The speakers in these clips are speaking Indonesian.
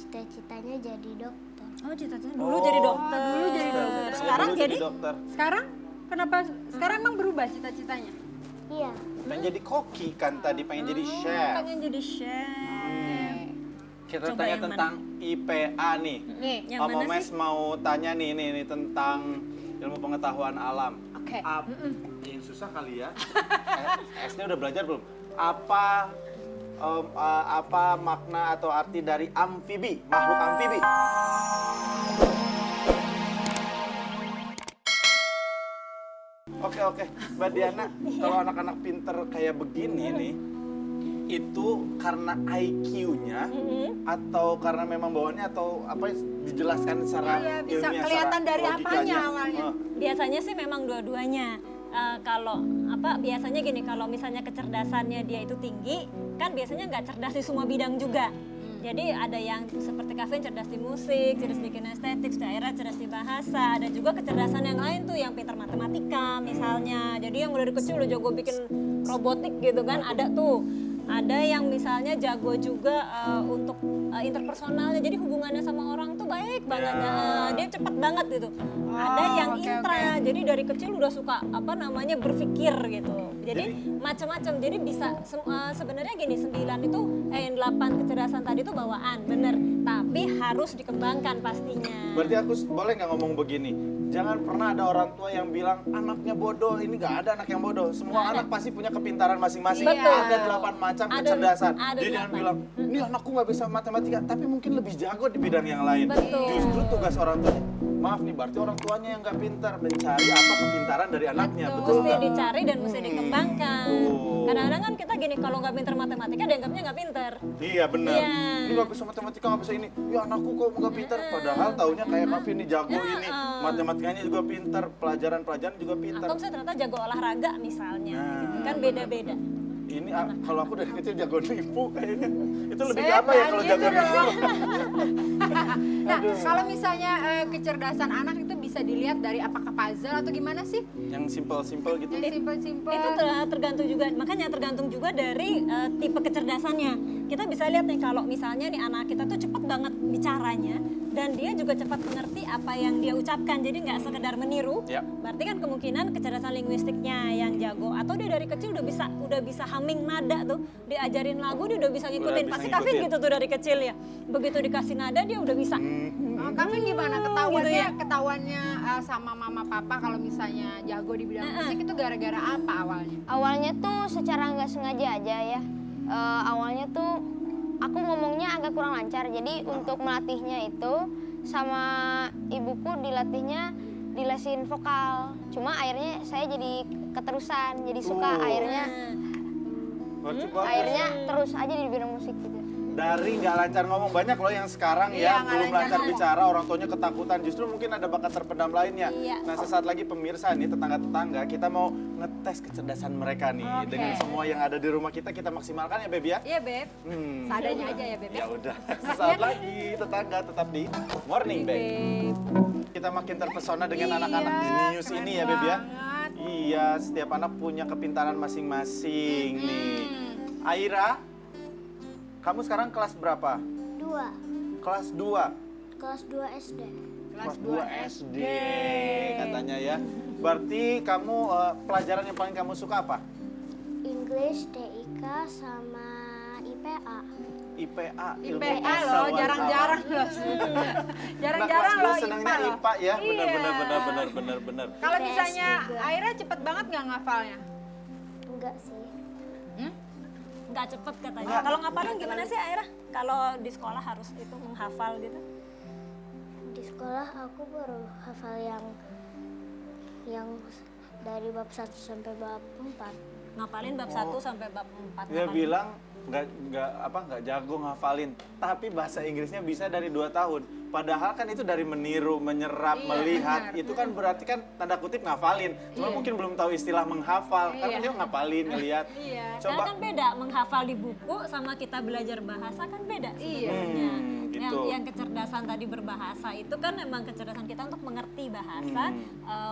cita-citanya jadi dokter. Oh, cita-citanya dulu jadi dokter. Dulu jadi dokter. Sekarang Dulu jadi dokter. Sekarang kenapa sekarang emang berubah cita-citanya? Iya, Pengen jadi koki kan tadi, pengen jadi chef. pengen jadi chef. Kita Coba tanya yang tentang IPA nih. Nih, Yang Om mana Omes sih? mau tanya nih tentang ilmu pengetahuan alam. Oke. Yang susah kali ya. SD udah belajar belum? Apa makna atau arti dari amfibi, makhluk amfibi? Oke, Mbak Diana, kalau anak-anak pinter kayak begini nih, itu karena IQ-nya atau karena memang bawaannya atau apa dijelaskan secara Iya, bisa ilmiah, kelihatan secara dari logikanya? apanya awalnya? Biasanya sih memang dua-duanya. Kalau biasanya gini, kalau misalnya kecerdasannya dia itu tinggi, kan biasanya nggak cerdas di semua bidang juga. Jadi ada yang seperti Kavin cerdas di musik, cerdas di kinestetik, daerah cerdas di bahasa, ada juga kecerdasan yang lain tuh yang pintar matematika misalnya. Jadi yang dari kecil udah jago bikin robotik gitu kan, ada tuh. Ada yang misalnya jago juga untuk interpersonalnya, jadi hubungannya sama orang tuh baik banget, dia cepat banget gitu. Ada yang oke, intra, jadi dari kecil udah suka berpikir gitu. Jadi macam-macam, jadi bisa sebenarnya gini 8 kecerdasan tadi itu bawaan, bener. Tapi harus dikembangkan pastinya. Berarti aku boleh nggak ngomong begini? Jangan pernah ada orang tua yang bilang anaknya bodoh, ini nggak ada anak yang bodoh. Semua anak pasti punya kepintaran masing-masing. Betul. Ada 8 macam kecerdasan. ada Jadi jangan 8. bilang, ini anakku nggak bisa matematika, tapi mungkin lebih jago di bidang yang lain. Betul. Justru tugas orang tuanya, maaf nih, berarti orang tuanya yang nggak pintar, mencari apa kepintaran dari anaknya. Betul Mesti nggak? dicari dan mesti dikembangkan. Betul. Kadang-kadang kan kita gini, kalau nggak pintar matematika dianggapnya nggak pintar. Iya benar. Iya. Ini nggak bisa matematika, nggak bisa ini. Ya anakku kok nggak pintar. Padahal taunya kayak Kavin nih jago ini. Matematikanya juga pintar, pelajaran-pelajaran juga pintar. Atau saya ternyata jago olahraga misalnya, Nah, kan beda-beda. Ini kalau aku dari kecil jago nipu kayaknya. Itu lebih ke Saya apa ya kalau tanya jago itu nipu? Nah, kalau misalnya kecerdasan anak itu bisa dilihat dari apakah puzzle atau gimana sih? Yang simple-simple gitu. Yang simpel-simpel. Itu tergantung juga, makanya tergantung juga dari tipe kecerdasannya. Kita bisa lihat nih kalau misalnya nih anak kita tuh cepat banget bicaranya dan dia juga cepat mengerti apa yang dia ucapkan, jadi nggak sekedar meniru. Ya. Berarti kan kemungkinan kecerdasan linguistiknya yang jago, atau dia dari kecil udah bisa humming nada tuh, diajarin lagu dia udah bisa ngikutin. bisa Pasti ngikutin. Kavin gitu tuh dari kecil ya. Begitu dikasih nada dia udah bisa. Kavin gimana ketahuannya? Gitu ya. Ketahuannya sama mama papa kalau misalnya jago di bidang musik itu gara-gara apa awalnya? awalnya tuh secara nggak sengaja aja ya. Awalnya tuh aku ngomongnya agak kurang lancar, jadi untuk melatihnya itu sama ibuku dilatihnya di lesin vokal. Cuma akhirnya saya jadi keterusan, jadi suka akhirnya Berarti bagus. akhirnya terus aja di bidang musik gitu. Dari nggak lancar ngomong, banyak loh yang sekarang Iya, ya nggak belum lancar lancar ngomong. bicara, orang tuanya ketakutan. Justru mungkin ada bakat terpendam lainnya. Iya. Nah sesaat lagi pemirsa nih, tetangga-tetangga, kita mau ngetes kecerdasan mereka nih. Oke. Dengan semua yang ada di rumah kita maksimalkan ya Beb ya. Iya, Beb. Seadanya aja ya, Beb. Ya udah, sesaat lagi tetangga tetap di Morning Beb. Kita makin terpesona dengan anak-anak jenius keren ini ya Beb ya. banget. Iya, setiap anak punya kepintaran masing-masing nih. Aira, kamu sekarang kelas berapa? 2, Kelas 2. kelas 2 SD. Kelas 2 SD. katanya ya. Berarti kamu pelajaran yang paling kamu suka apa? English, TIK, sama IPA. IPA, ilmu IPA loh, pengetahuan jarang-jarang alam. loh. Nah, Jarang-jarang kelas loh dua senangnya loh. IPA ya, Iya. benar. Kalau IPS misalnya juga. Aira cepet banget nggak ngafalnya? Enggak sih. Nggak cepet katanya. Kalau ngapalin gimana sih Aira? Kalau di sekolah harus itu menghafal gitu? Di sekolah aku baru hafal yang dari bab 1 sampai bab 4. Ngapalin bab 1 sampai bab 4. Dia bilang nggak jago ngafalin, tapi bahasa Inggrisnya bisa dari 2 tahun. Padahal kan itu dari meniru, menyerap, Iya, melihat, benar. itu kan berarti kan tanda kutip ngafalin. Cuma mungkin belum tahu istilah menghafal, kan dia ngapalin, ngelihat. Iya. Karena Coba, kan beda menghafal di buku sama kita belajar bahasa kan beda Iya. sebenarnya. gitu. Yang kecerdasan tadi berbahasa itu kan memang kecerdasan kita untuk mengerti bahasa,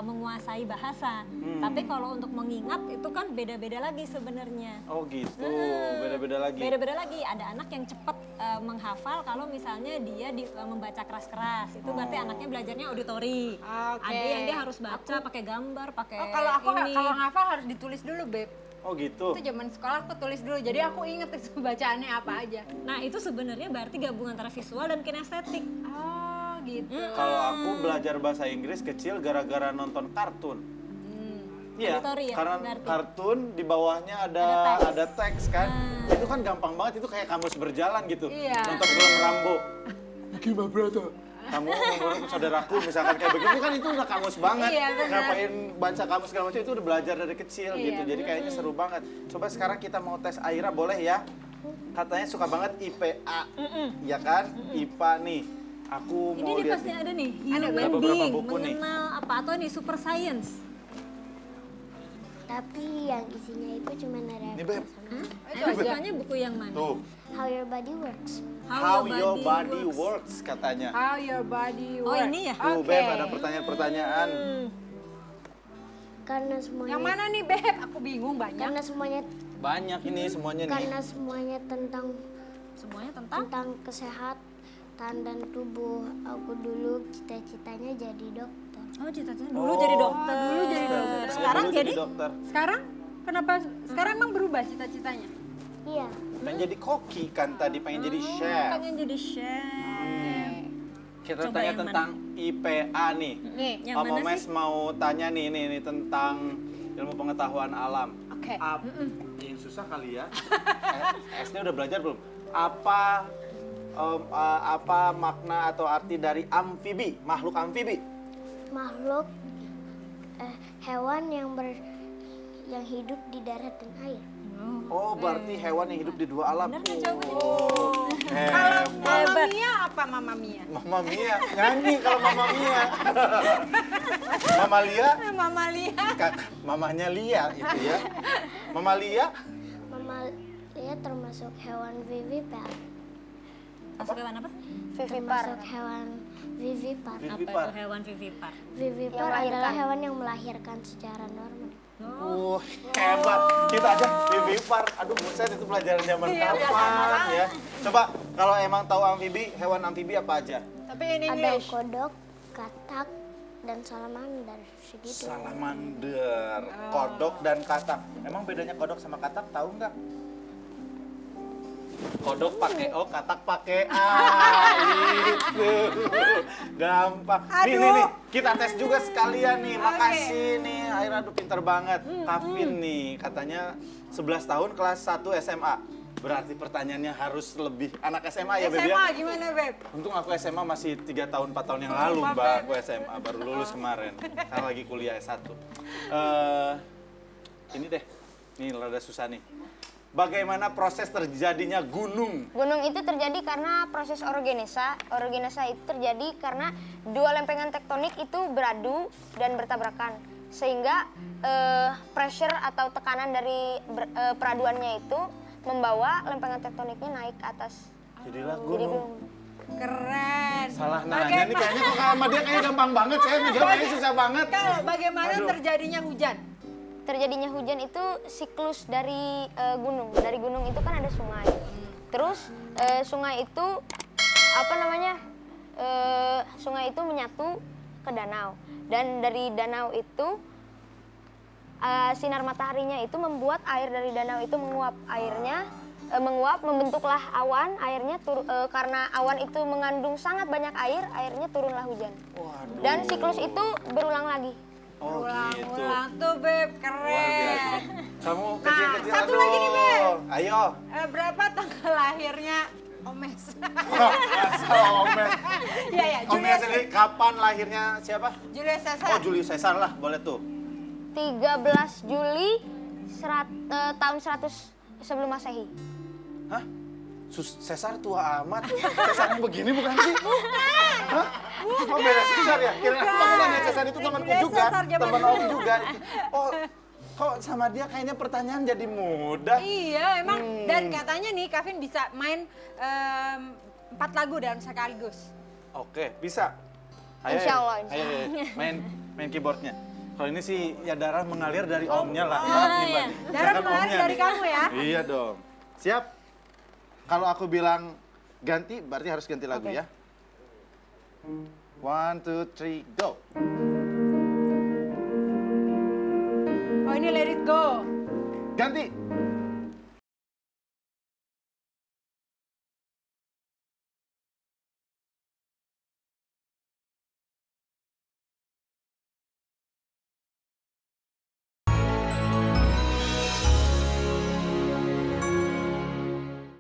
menguasai bahasa. Tapi kalau untuk mengingat itu kan beda-beda lagi sebenarnya. Oh gitu, beda-beda lagi. Beda-beda lagi. Ada anak yang cepat menghafal kalau misalnya dia membaca keras-keras. Itu berarti anaknya belajarnya auditori. Oke. Ada yang dia harus baca pakai gambar, pakai Oh, kalau aku ini. kalau ngafal harus ditulis dulu, Beb. Oh gitu. Itu zaman sekolah aku tulis dulu. Jadi aku inget itu bacaannya apa aja. Nah itu sebenarnya berarti gabungan antara visual dan kinestetik. Oh, gitu. Kalau aku belajar bahasa Inggris kecil gara-gara nonton kartun. Iya, Auditori ya, karena berarti? kartun di bawahnya ada teks kan. Itu kan gampang banget, itu kayak kamus berjalan gitu. Iya. Nonton film Rambo. Gimana brother? Kamu ngomong saudaraku misalkan kayak begitu kan itu udah kamus banget. Iya, benar. Ngapain baca kamus segala macam itu udah belajar dari kecil Iya, gitu. Jadi kayaknya seru banget. Coba sekarang kita mau tes Aira boleh ya? Katanya suka banget IPA. Ya kan? IPA nih. Aku Ini mau nih lihat pasti nih. ada nih, Ada human beberapa being, buku nih. mengenal apa atau nih super science. Tapi yang isinya itu cuma ada Nih Beb, Anda sukanya buku yang mana? tuh. How Your Body Works. How your body works katanya. How your body Oh, works. ini ya? Tuh Oke. Beb ada pertanyaan-pertanyaan. Karena semuanya Yang mana nih, Beb? Aku bingung banyak. karena semuanya Banyak ini semuanya nih. karena semuanya tentang Semuanya tentang tentang kesehatan dan tubuh. Aku dulu cita-citanya jadi dokter. oh cita-cita dulu jadi dokter. dulu jadi dokter. Saya Sekarang dulu jadi dokter. Sekarang kenapa sekarang emang berubah cita-citanya? Iya, Pengen jadi koki kan tadi, pengen jadi chef. pengen jadi chef. Kita Coba tanya yang tentang IPA nih. Nih, yang Om mana Omes sih? mau tanya nih tentang ilmu pengetahuan alam. Oke. Yang susah kali ya. S-nya udah belajar belum? Apa makna atau arti dari amfibi, makhluk amfibi? makhluk hewan yang hidup di darat dan air. Oh, berarti hewan yang hidup di dua alam. Bener kan jawabannya? Oh, Kalau Mama Hebat. Mia apa Mama Mia? Mama Mia, nyanyi kalau Mama Mia. Mama Lia, Mama Lia. mamanya Lia itu ya. Mama Lia, Mamalia termasuk hewan vivipar. Masuk hewan apa? Vivipar. Termasuk hewan vivipar. Apa Vivipar. itu hewan vivipar? Vivipar Yang melahirkan. adalah hewan yang melahirkan secara normal. Hebat. Kita aja vivipar. Aduh, buset itu pelajaran zaman kapan ya. Coba kalau emang tahu amfibi, hewan amfibi apa aja? Tapi in Ada English. kodok, katak, dan salamander segitu. Salamander, kodok dan katak. Emang bedanya kodok sama katak tahu nggak? Kodok pakai O, katak pakai A. Itu. Gampang. Nih, kita tes juga sekalian nih. Makasih nih. Aira aduh pinter banget. Kavin nih, katanya 11 tahun kelas 1 SMA. Berarti pertanyaannya harus lebih anak SMA ya, Beb ya? SMA gimana, Beb? Untung aku SMA masih 3 tahun, 4 tahun yang lalu, Mbak. Aku SMA, baru lulus kemarin. Sekarang lagi kuliah S1. Ini deh, ini rada susah nih. Bagaimana proses terjadinya gunung? Gunung itu terjadi karena proses orogenesa. Orogenesa itu terjadi karena dua lempengan tektonik itu beradu dan bertabrakan. Sehingga pressure atau tekanan dari peraduannya itu membawa lempengan tektoniknya naik ke atas. Jadilah Jadi gunung. Keren. Salah nanya nih kayaknya kok sama dia kayaknya gampang banget. Saya ngejawab kayaknya susah banget. Kalau bagaimana Aduh. terjadinya hujan? Terjadinya hujan itu siklus dari gunung. Dari gunung itu kan ada sungai. Terus sungai itu apa namanya? Sungai itu menyatu ke danau. Dan dari danau itu sinar mataharinya itu membuat air dari danau itu menguap. Airnya menguap, membentuklah awan. Airnya karena awan itu mengandung sangat banyak air, airnya turunlah hujan. Waduh. Dan siklus itu berulang lagi. Oh gitu. Ulang tuh, Beb. Luar biasa. Keren. Kamu kecil-kecil, satu aduh. lagi nih, Beb. Ayo. Berapa tanggal lahirnya Omes? Asal Omes. Iya, ya. Omes Julius sendiri kapan lahirnya siapa? Julius Caesar. Oh, Julius Caesar lah, boleh tuh. 13 Juli tahun 100 sebelum Masehi. Hah? Sesar tua amat. Sesarnya begini bukan sih? Bukan. Hah? Oh beda Sesar ya? Kira aku nanya Sesar itu temanku Kirain juga, Sesar zaman teman dulu. Om juga. Oh, kok sama dia kayaknya pertanyaan jadi mudah. Iya, emang. Dan katanya nih, Kavin bisa main 4 lagu dalam sekaligus. Oke, bisa. Ayo, Insya Allah, ayo, main keyboardnya. Kalau ini sih ya darah mengalir dari omnya lah. iya. Darah Misalkan mengalir omnya dari nih. kamu ya? Iya dong. Siap? Kalau aku bilang ganti, berarti harus ganti lagu ya. 1, 2, 3, go. Oh, ini Let It Go. Ganti.